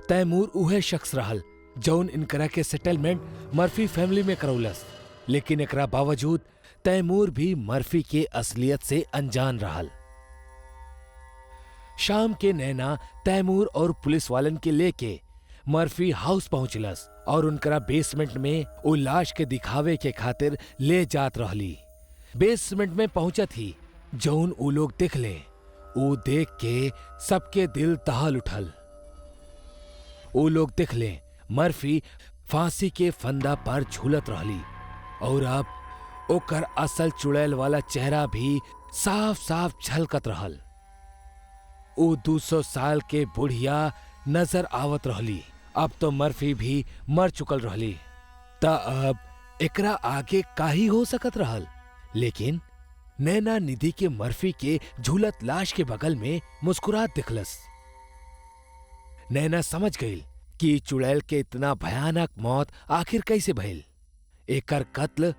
तैमूर उहे शख्स रहल जौन इनकरा के सेटलमेंट मर्फी फैमिली में करौलस, लेकिन एकरा बावजूद तैमूर भी मर्फी के असलियत से अनजान रहल। शाम के नैना तैमूर और पुलिस वालन के लेके मर्फी हाउस पहुंचलस और उनकरा बेसमेंट में वो लाश के दिखावे के खातिर ले जात रहली। बेसमेंट में पहुंचत ही जौन ऊ लोग देखले, ऊ देख के सबके दिल दहल उठल। ऊ लोग देखले मर्फी फांसी के फंदा पर झूलत रहली और अब ओकर असल चुड़ैल वाला चेहरा भी साफ साफ झलकत रहल। ऊ 200 साल के बुढ़िया नजर आवत रहली। अब तो मर्फी भी मर चुकल रहली, त अब एकरा आगे काही हो सकत रहल। लेकिन नैना निधि के मर्फी के झूलत लाश के बगल में मुस्कुरात दिखलस। नैना समझ गई कि चुड़ैल के इतना भयानक मौत आखिर कैसे भइल। एकर कत्ल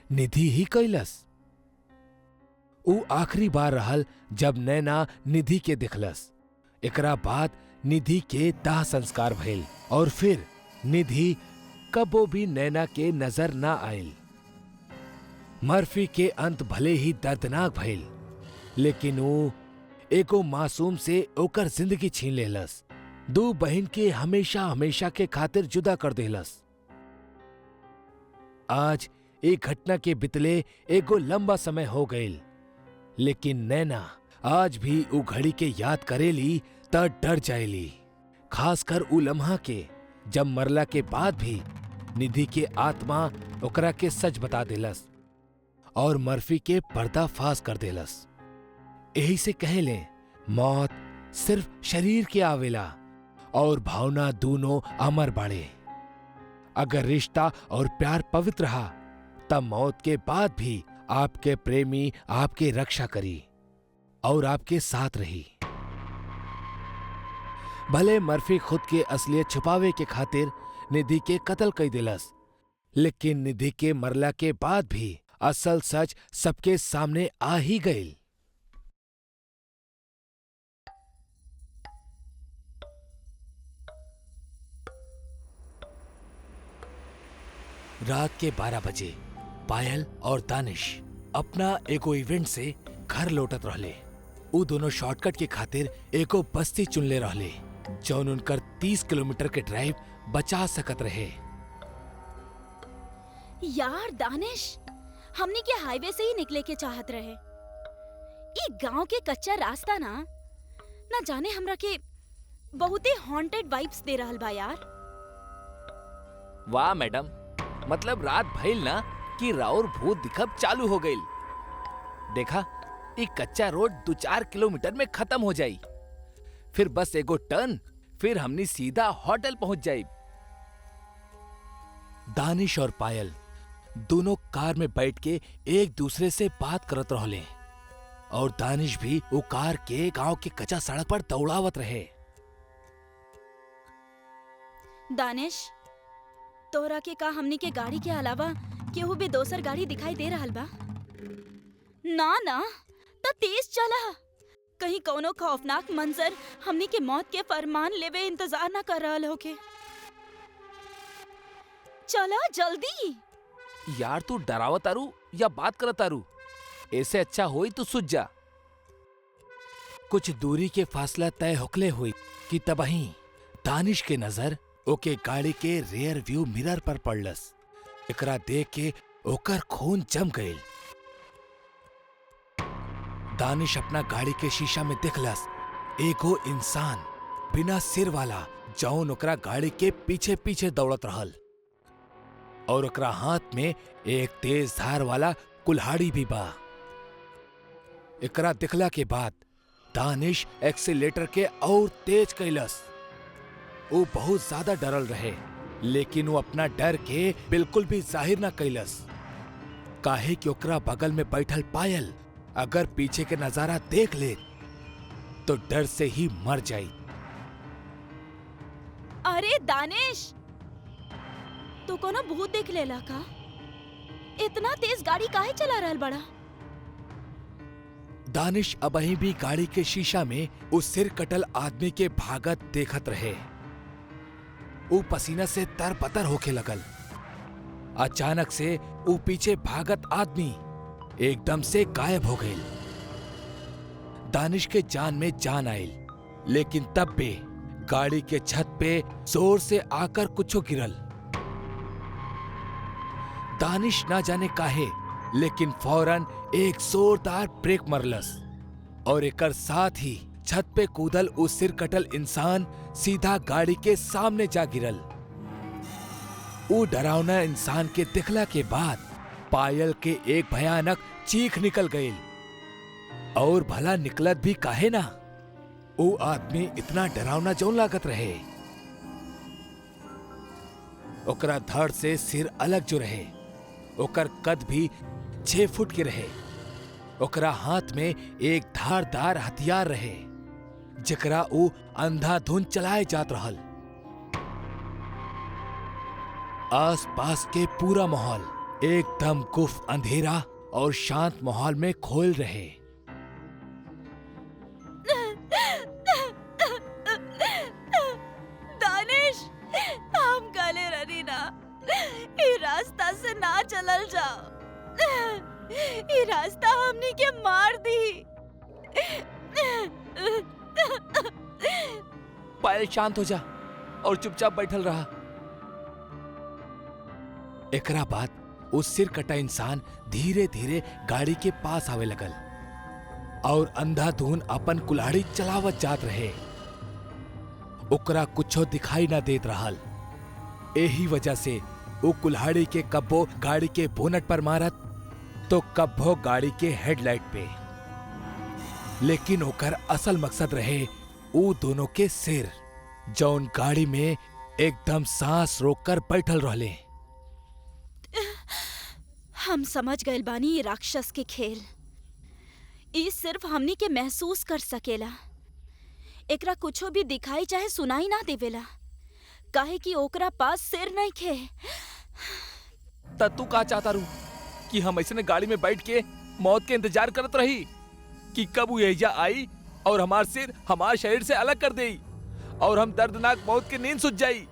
निधि ही कैलस। ऊ आखिरी बार रहल जब नैना निधि के दिखलस। एकरा बाद निधि के दाह संस्कार भइल और फिर निधि कबो भी नैना के नजर ना आयल। मर्फी के अंत भले ही दर्दनाक भइल, लेकिन वो एगो मासूम से ओकर जिंदगी छीन लेलस। 2 बहन के हमेशा हमेशा के खातिर जुदा कर देलस। आज एक घटना के बितले एगो लंबा समय हो गईल, लेकिन नैना आज भी ऊ घड़ी के याद करेली त डर जाएली। खासकर ऊ लम्हा के जब मरला के बाद भी निधि के आत्मा ओकरा के सच बता देलस और मर्फी के पर्दाफाश कर देलस। यही से कहेले मौत सिर्फ शरीर के आवेला और भावना दोनों अमर बाड़े। अगर रिश्ता और प्यार पवित्र रहा तब मौत के बाद भी आपके प्रेमी आपकी रक्षा करी और आपके साथ रही। भले मर्फी खुद के असलियत छुपावे के खातिर निधि के कत्ल कर दिलस, लेकिन निधि के मरला के बाद भी असल सच सबके सामने आ ही गई। रात के 12 बजे पायल और दानिश अपना एगो इवेंट से घर लौटत रहले। ऊ दोनों शॉर्टकट के खातिर एगो बस्ती चुनले रहले जौन उनकर 30 किलोमीटर के ड्राइव बचा सकत रहे। यार दानिश, हमनी के हाईवे से ही निकले के चाहत रहे। ई गांव के कच्चा रास्ता ना जाने हमरा के बहुते हॉन्टेड वाइब्स दे रहल बा यार। वाह मैडम, मतलब रात भइल ना कि राउर भूत दिखब चालू हो गईल। देखा, ई कच्चा रोड 2-4 किलोमीटर में खत्म हो जाई, फिर बस एगो टर्न, फिर हमनी सीधा होटल पहुंच जाई। दानिश और पायल दोनों कार में बैठ के एक दूसरे से बात करत रहले और दानिश भी वो कार के गांव के कच्चा सड़क पर दौड़ावत रहे। दानिश, तोरा के का हमनी के गाड़ी के अलावा केहू भी दोसर गाड़ी दिखाई दे रहल बा? ना तो तेज चला, कहीं कौनो खौफनाक मंजर हमनी के मौत के फरमान लेवे इंतजार ना कर रहल होके। चला जल्दी। यार तू डरावत तारू या बात करत तारू? ऐसे अच्छा होई तो सुझ जा। कुछ दूरी के फासला तय होकले हुई कि तबही दानिश के नजर ओके गाड़ी के रेयर व्यू मिरर पर पड़लस। एकरा देख के ओकर खून जम गईल। दानिश अपना गाड़ी के शीशा में देखलस एगो इंसान बिना सिर वाला जौन ओकरा गाड़ी के पीछे पीछे दौड़त रहल और ओकरा हाथ में एक तेज धार वाला कुल्हाड़ी भी बा। एकरा दिखला के बाद दानिश एक्सीलेटर के और तेज कैलस। वो बहुत ज्यादा डरल रहे, लेकिन वो अपना डर के बिल्कुल भी जाहिर ना कैलस। काहे कि ओकरा बगल में बैठल पायल अगर पीछे के नजारा देख ले तो डर से ही मर जाई। अरे दानिश, तू कोनो भूत देख लेला का? इतना तेज गाड़ी काहे चला रहल बड़ा? दानिश अबही भी गाड़ी के शीशा में उस सिर कटल आदमी के भागत देखत रहे। वो पसीना से तरपतर होके लगल। अचानक से वो पीछे भागत आदमी एकदम से गायब हो गई। दानिश के जान में जान आयल, लेकिन तब भी गाड़ी के छत पे जोर से आकर कुछो गिरल। दानिश ना जाने काहे, लेकिन फौरन एक जोरदार ब्रेक मरलस और एकर साथ ही छत पे कूदल उस सिर कटल इंसान सीधा गाड़ी के सामने जा गिरल। वो डरावना इंसान के दिखला के बाद पायल के एक भयानक चीख निकल गई। और भला निकलत भी काहे ना, वो आदमी इतना डरावना जौन लागत रहे। ओकरा धड़ से सिर अलग जो रहे, ओकर कद भी 6 फुट के रहे। ओकरा हाथ में एक धारदार हथियार रहे जेकरा वो अंधाधुंध चलाए जात रहल। आस पास के पूरा माहौल एकदम गुफ अंधेरा और शांत माहौल में खोल रहे। दानिश, हम काले रनी ना, ये रास्ता से ना चलल जाओ। ये रास्ता हमनी के मार दी। पायल शांत हो जा और चुपचाप बैठल रहा। एकरा बाद उस सिर कटा इंसान धीरे धीरे गाड़ी के पास आवे लगल और अंधाधुन अपन कुल्हाड़ी चलावत जात रहे। ओकरा कुछो दिखाई ना देत रहल। यही वजह से वो कुल्हाड़ी के कब्बो गाड़ी के बोनट पर मारत तो कब्बो गाड़ी के हेडलाइट पे। लेकिन ओकर असल मकसद रहे वो दोनों के सिर, जौन गाड़ी में एकदम सांस रोककर बैठल रहले। हम समझ गए बानी ये राक्षस के खेल। ये सिर्फ हमनी के महसूस कर सकेला। एकरा कुछो भी दिखाई चाहे सुनाई ना देवेला, काहे कि ओकरा पास सिर नहीं खे। तू का चाहता रू कि हम ऐसे गाड़ी में बैठ के मौत के इंतजार करत रही कि कब वो एजा आई और हमार सिर हमार शरीर से अलग कर देई और हम दर्दनाक मौत की नींद सुझ जाई।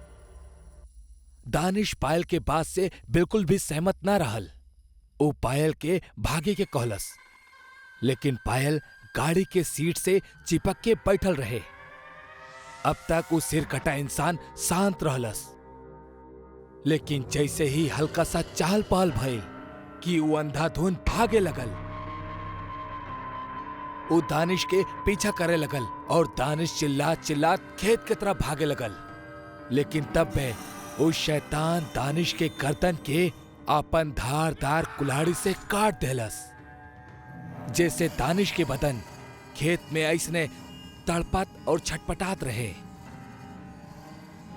दानिश पायल के बात से बिल्कुल भी सहमत ना रहल। वो पायल के भागे के कहलस, लेकिन पायल गाड़ी के सीट से चिपक के बैठल रहे। अब तक वो सिर कटा इंसान शांत रहलस, लेकिन जैसे ही हल्का सा चहल पहल भइल कि वो अंधाधुंध भागे लगल। वो दानिश के पीछा करे लगल और दानिश चिल्लात चिल्लात खेत की तरफ भागे लगल। लेकिन तब में उस शैतान दानिश के गर्दन के अपन धारदार कुल्हाड़ी से काट देलस, जैसे दानिश के बदन खेत में ऐसने तड़पत और छटपटात रहे।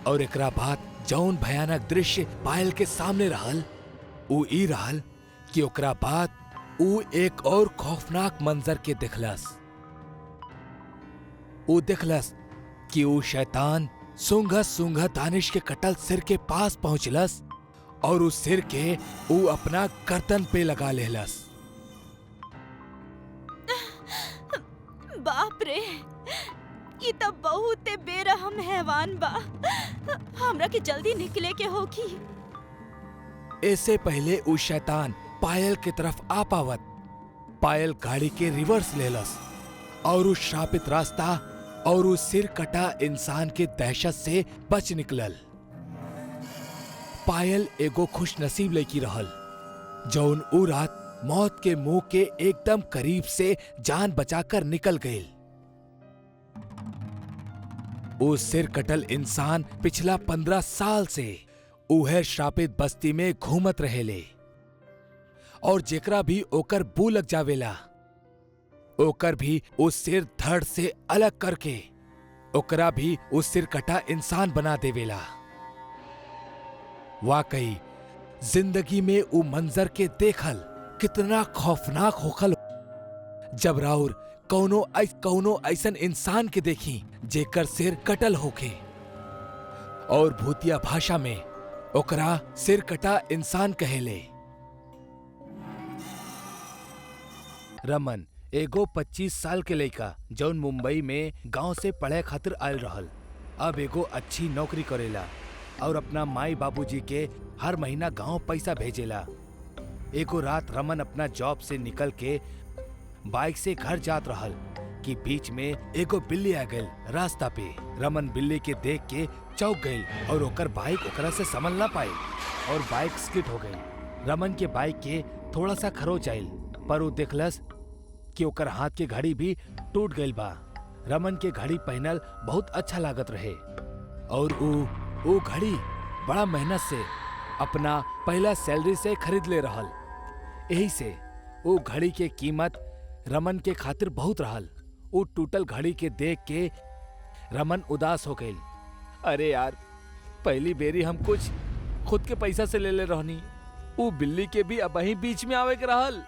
और एकरा बाद जौन भयानक दृश्य पायल के सामने रहल, ऊ ई रहल कि ओकरा बाद ऊ एक और खौफनाक मंजर के दिखलस। ऊ दिखलस कि ऊ शैतान सूंघत सूंघत दानिश के कटल सिर के पास पहुंचलस और उस सिर के ऊ अपना गर्दन पे लगा लेलस। बाप रे, ये तो बहुत बेरहम हैवान बा। हमरा के जल्दी निकले के होगी। ऐसे पहले उस शैतान पायल की तरफ आ पावत, पायल गाड़ी के रिवर्स लेलस और उस श्रापित रास्ता और उस सिर कटा इंसान के दहशत से बच निकलल। पायल एगो खुश नसीब लड़की रहल, जौन ऊ रात मौत के मुंह के एकदम करीब से जान बचाकर निकल गई। उस सिर कटल इंसान पिछला 15 साल से उहे श्रापित बस्ती में घूमत रहेले और जेकरा भी ओकर बू लग जावेला, ओकर भी उस सिर धड़ से अलग करके ओकरा भी उस सिर कटा इंसान बना देवेला। वाकई जिंदगी में उ मंजर के देखल कितना खौफनाक होखल जब राउर कौनो ऐसन इंसान के देखी जेकर सिर कटल होखे और भूतिया भाषा में ओकरा सिर कटा इंसान कहेले। रमन एगो 25 साल के लइका जौन मुंबई में गांव से पढ़े खातिर आयल रहल, अब एगो अच्छी नौकरी करेला और अपना माई बाबूजी के हर महीना गांव पैसा भेजेला। एगो रात रमन अपना जॉब से निकल के बाइक से घर जात रहल कि बीच में एगो बिल्ली आ गइल रास्ता पे। रमन बिल्ली के देख के चौंक गइल और ओकर बाइक ओकरा से संभल ना पाई और बाइक स्किड हो गई। रमन के बाइक के थोड़ा सा खरोच आइल पर वो देखलस कि ओकर हाथ के घड़ी भी टूट गइल बा। रमन के घड़ी पहनल बहुत अच्छा लागत रहे और वो घड़ी बड़ा मेहनत से अपना पहला सैलरी से खरीद ले रहल। यही से वो घड़ी के कीमत रमन के खातिर बहुत रहल। वो टूटल घड़ी के देख के रमन उदास हो गइल। अरे यार, पहली बेरी हम कुछ खुद के पैसा से ले रहनी, वो बिल्ली के भी अब वहीं बीच में आवे के रहल।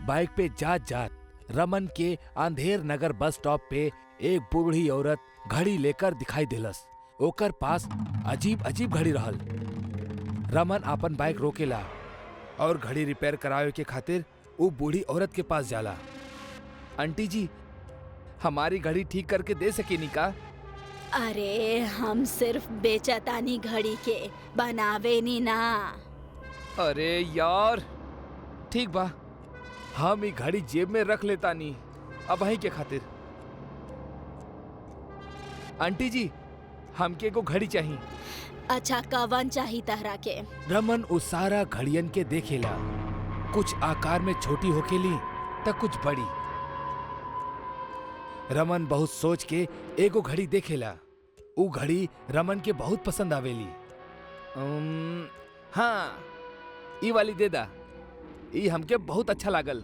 बाइक पे जात जात रमन के अंधेर नगर बस स्टॉप पे एक बूढ़ी औरत घड़ी लेकर दिखाई देलस। ओकर पास अजीब अजीब घड़ी रहल। रमन अपन बाइक रोकेला और घड़ी रिपेयर करावे के खातिर वो बूढ़ी औरत के पास जाला। आंटी जी, हमारी घड़ी ठीक करके दे सकेनी का? अरे हम सिर्फ बेचतानी घड़ी के, बनावे नी ना। अरे यार, ठीक बा, हम ई घड़ी जेब में रख लेता नी अब वहीं के खातिर। आंटी जी, हमके एगो घड़ी चाहिए। अच्छा, कवन चाही तहरा के? रमन उस सारा घड़ियन के देखेला, कुछ आकार में छोटी होकेली त कुछ बड़ी। रमन बहुत सोच के एगो घड़ी देखेला। ऊ घड़ी रमन के बहुत पसंद आवेली। हाँ, ई वाली दे दा, ई हमके बहुत अच्छा लागल।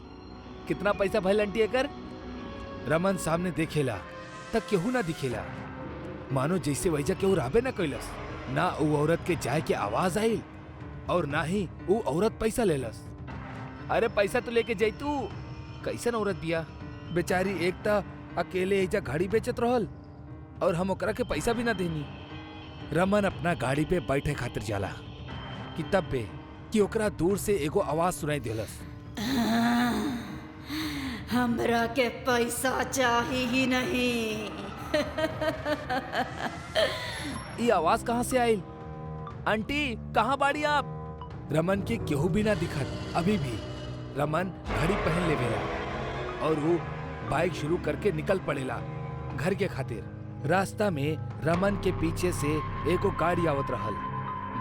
कितना पैसा भइल आंटी एकर? रमन सामने देखेला तक केहू ना दिखेला, मानो जैसे वैजा केहू रहबे ना कैलस। ना ऊ औरत के जाए के आवाज आइल और ना ही ऊ औरत पैसा लेलस। अरे पैसा तो लेके जैतू। कैसन औरत बिया बेचारी, एक ता अकेले एजा घड़ी बेचत रहल और हम ओकरा के पैसा भी ना देनी। रमन अपना गाड़ी पे बैठे खातिर जाला कि तब बे कि ओकरा दूर से एगो आवाज सुनाई देलस। हमरा के पैसा चाहिए ही नहीं। ये आवाज कहाँ से आई? आंटी, कहाँ बाड़ी आप? रमन के केहू भी ना दिखत। अभी भी रमन घड़ी पहन लेवेला और वो बाइक शुरू करके निकल पड़ेला घर के खातिर। रास्ता में रमन के पीछे से एगो गाड़ी आवत रहल।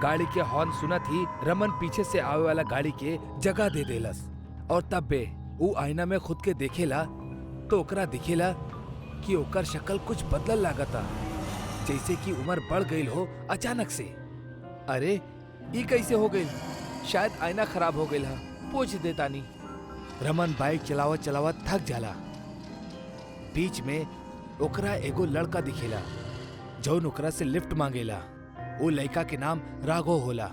गाड़ी के हॉर्न सुनत ही रमन पीछे से आवे वाला गाड़ी के जगह दे देलस और तब बे वो आईना में खुद के देखेला तो ओकरा दिखेला कि ओकर शक्ल कुछ बदलल लागता, जैसे कि उम्र बढ़ गई हो अचानक से। अरे ये कैसे हो गई? शायद आईना खराब हो गई, पूछ देता नहीं। रमन बाइक चलावत चलावत थक जाला। बीच में ओकरा एगो लड़का दिखेला जौन ओकरा से लिफ्ट मांगेला। वो लड़का के नाम राघव होला।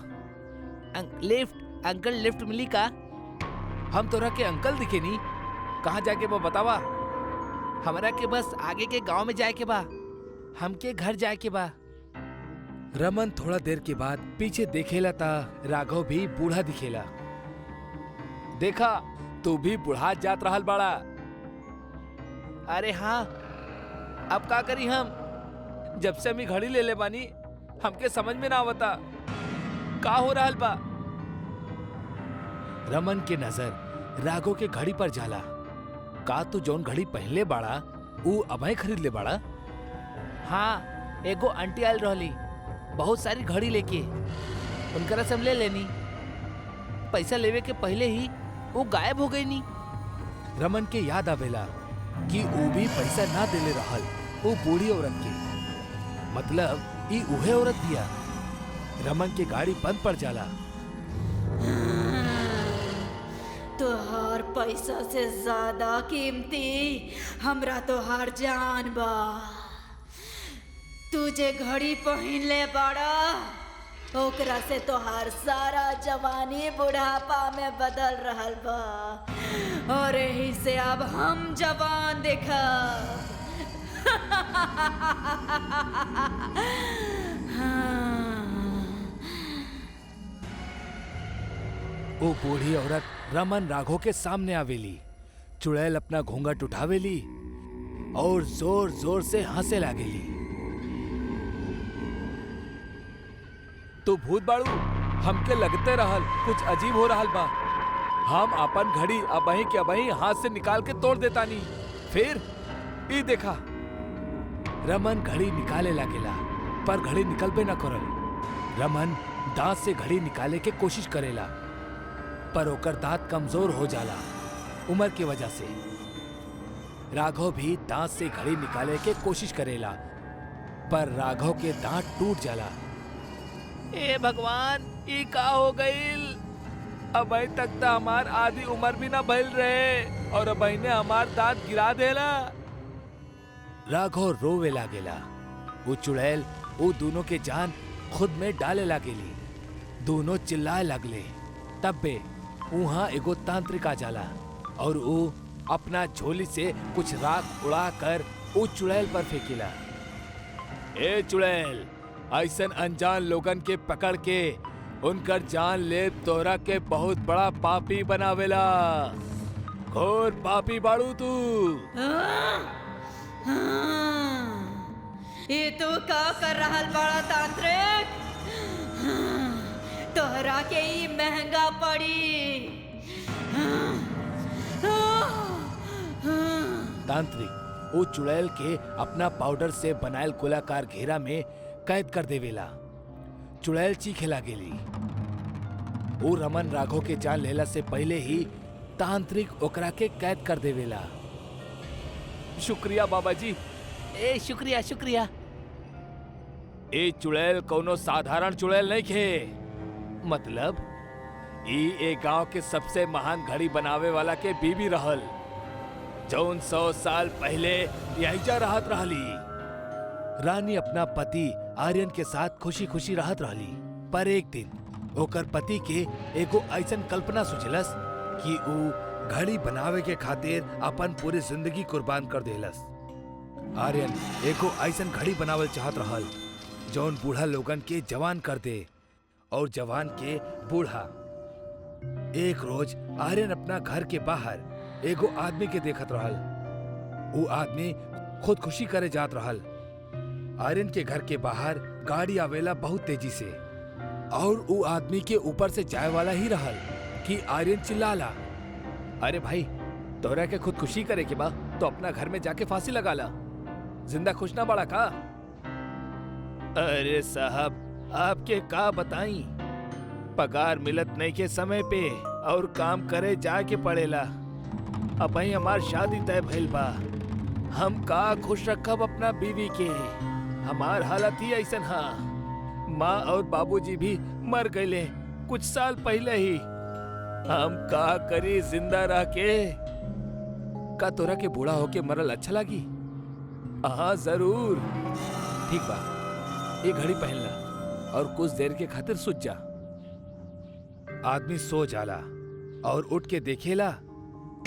लिफ्ट अंकल, लिफ्ट मिली का? हम तोरा के अंकल दिखे नी? कहाँ जाके वो बतावा? हमरा के बस आगे के गांव में जाए के बा, हमके घर जाए के बा। रमन थोड़ा देर के बाद पीछे देखेला ता राघव भी बूढ़ा दिखेला। देखा, तू भी बुढ़ा जात रहल बाड़ा। अरे हाँ, अब का करी हम? जब से हम घड़ी ले ले बानी हमके समझ में ना आवता का हो रहल बा। रमन के नजर राघव के घड़ी पर जाला। का तू जौन घड़ी पहनले बाड़ा ऊ अबही खरीद ले बाड़ा? हाँ, एगो आंटी आयल रहली बहुत सारी घड़ी लेके, उनकरा से हम ले लेनी। पैसा लेवे के पहले ही वो गायब हो गई नी। रमन के याद आवेला कि वो भी पैसा ना देले रहल वो बूढ़ी औरत के, मतलब ई उहे औरत बिया। रमन के गाड़ी बंद पड़ जाला। तोहार पैसा से ज्यादा कीमती हमरा तोहार जान बा। तुझे घड़ी पहन ले बाड़ा ओकरा से तोहार सारा जवानी बुढ़ापा में बदल रहल बा और यही से अब हम जवान दिखब। वो बूढ़ी औरत रमन राघव के सामने आवेली। चुड़ैल अपना घूंघट उठावेली और जोर जोर से हंसे लागेली। तू भूत बाड़ू, हमके लगते रहल कुछ अजीब हो रहल बा। हम अपन घड़ी अबही के अबही हाथ से निकाल के तोड़ देतानी। फिर ई देखा। रमन घड़ी निकाले लागेला पर घड़ी निकलबे न करल। रमन दांत से घड़ी निकाले के कोशिश करेला पर ओकर दांत कमजोर हो जाला उम्र की वजह से। राघव भी दांत से घड़ी निकाले के कोशिश करेला पर राघव के दांत टूट जाला। ए भगवान, ई का हो गईल? अबही तक तो हमार आधी उम्र भी ना भइल रहे और अबही ने हमार दांत गिरा देला। राघव रोवे लागेला। वो चुड़ैल वो दोनों के जान खुद में डाले लागेली। दोनों चिल्लाए लगले। तब बे वहाँ एगो तांत्रिक आ जाला और वो अपना झोली से कुछ राख उड़ा कर वो चुड़ैल पर फेंकेला। ए चुड़ैल, ऐसन अनजान लोगन के पकड़ के उनकर जान ले तोरा के बहुत बड़ा पापी बनावेला। घोर पापी बाड़ू तू। ये तू का कर रहल बड़ा तांत्रिक? तोहरा के ही महंगा पड़ी। तांत्रिक वो चुड़ैल के अपना पाउडर से बनायल गोलाकार घेरा में कैद कर देवेला। चुड़ैल चीखे लागेली। वो रमन राघव के जान लेला से पहले ही तांत्रिक ओकरा के कैद कर देवेला। शुक्रिया बाबा जी। ए शुक्रिया शुक्रिया। ए चुड़ैल कोनो साधारण चुड़ैल नहीं खे। मतलब ई ए गांव के सबसे महान घड़ी बनावे वाला के बीवी रहल, जौन 100 साल पहले यहीजा रहत रहली। रानी अपना पति आर्यन के साथ खुशी खुशी रहत रहली। पर एक दिन ओकर पति के एगो ऐसन कल्पना सुझलस कि ऊ घड़ी बनावे के खातिर अपन पूरी जिंदगी कुर्बान कर देलस। आर्यन एगो ऐसन घड़ी बनावल चाहत रहल जौन बूढ़ा लोगन के जवान कर दे और जवान के बूढ़ा। एक रोज आर्यन अपना घर के बाहर एगो आदमी के देखत रहल। वो आदमी खुदकुशी करे जात रहल। आर्यन के घर के बाहर गाड़ी आवेला बहुत तेजी से और वो आदमी के ऊपर से जाए वाला ही रहल कि आर्यन चिल्लाला, अरे भाई, तोरा के खुदकुशी करे के बा तो अपना घर में जाके फांसी लगा ला। जिंदा खुश ना बड़ा का? अरे साहब, आपके का बताई, पगार मिलत नहीं के समय पे और काम करे जाके पड़ेला। अब भाई हमार शादी तय भइल बा। हम का खुश रखब अपना बीवी के। हमार हालत ही ऐसन हा। माँ और बाबूजी भी मर गए कुछ साल पहले ही। हम का करी जिंदा रह के? का तोरा के बूढ़ा होके मरल अच्छा लगी? हाँ जरूर। ठीक बा, ये घड़ी पहन ला और कुछ देर के खातिर सुत जा। आदमी सो जाला और उठ के देखेला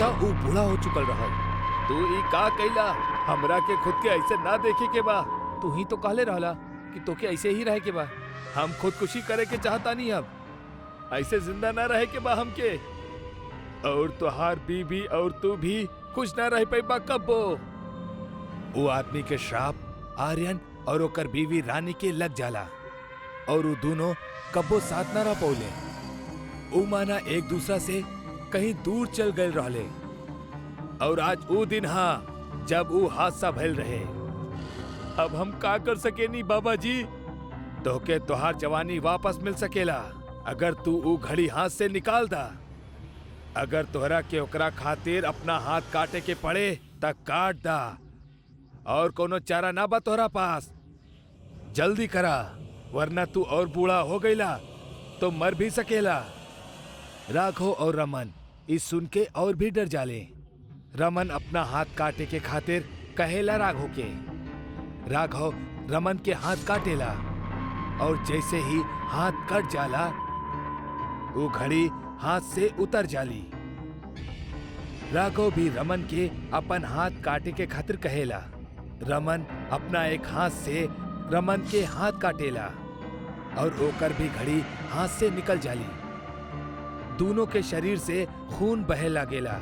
तब वो बूढ़ा हो चुकल रहल। तू ई का कैला? हमरा के खुद के ऐसे ना देखे के बा। तू ही तो कहले रहला कि तोके ऐसे ही रहे के बा। हम खुदकुशी करे के चाहता नहीं, अब ऐसे जिंदा ना रहे के बा हमके। और तुहार बीबी और तू भी खुश ना रह पाइबा कब्बो। वो आदमी के श्राप आर्यन और ओकर बीवी रानी के लग जाला और वो दोनों कब्बो साथ ना रह पौले। वो माना एक दूसरा से कहीं दूर चल गए रहले। और आज वो दिन हा जब वो हादसा भइल रहे। अब हम का कर सकेनी बाबा जी? तोके तोहार जवानी वापस मिल सकेला अगर तू वो घड़ी हाथ से निकाल दा। अगर तोहरा के ओकरा खातिर अपना हाथ काटे के पड़े त काट दा और कोनो चारा ना बा तोहरा पास। जल्दी करा वरना तू और बूढ़ा हो गईला तो मर भी सकेला। राघव और रमन इस सुन के और भी डर जाले। रमन अपना हाथ काटे के खातिर कहेला राघव के। राघव रमन के हाथ काटेला और जैसे ही हाथ कट जाला वो घड़ी हाथ से उतर जाली। राघव भी रमन के अपन हाथ काटे के खातिर कहेला। रमन अपना एक हाथ से रमन के हाथ काटेला और ओकर भी घड़ी हाथ से निकल जाली। दोनों के शरीर से खून बहे लागेला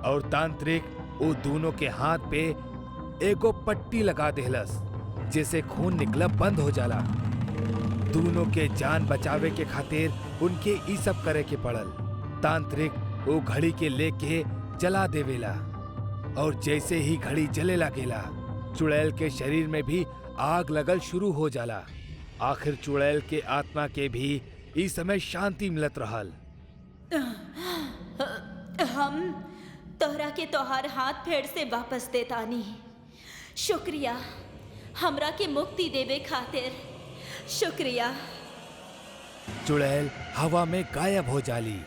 और तांत्रिक वो दोनों के हाथ पे एगो पट्टी लगा देहलस जिससे खून निकला बंद हो जाला। दोनों के जान बचावे के खातिर उनके ई सब करे के पड़ल। तांत्रिक वो घड़ी के लेके जला देवेला और जैसे ही घड़ी जले लागेला चुड़ैल के शरीर में भी आग लगल शुरू हो जाला। आखिर चुड़ैल के आत्मा के भी इस समय शांति मिलत रहल। हम तोहरा के तोहार हाथ फेर से वापस देतानी। शुक्रिया हमरा के मुक्ति देवे खातिर, शुक्रिया। चुड़ैल हवा में गायब हो जाली।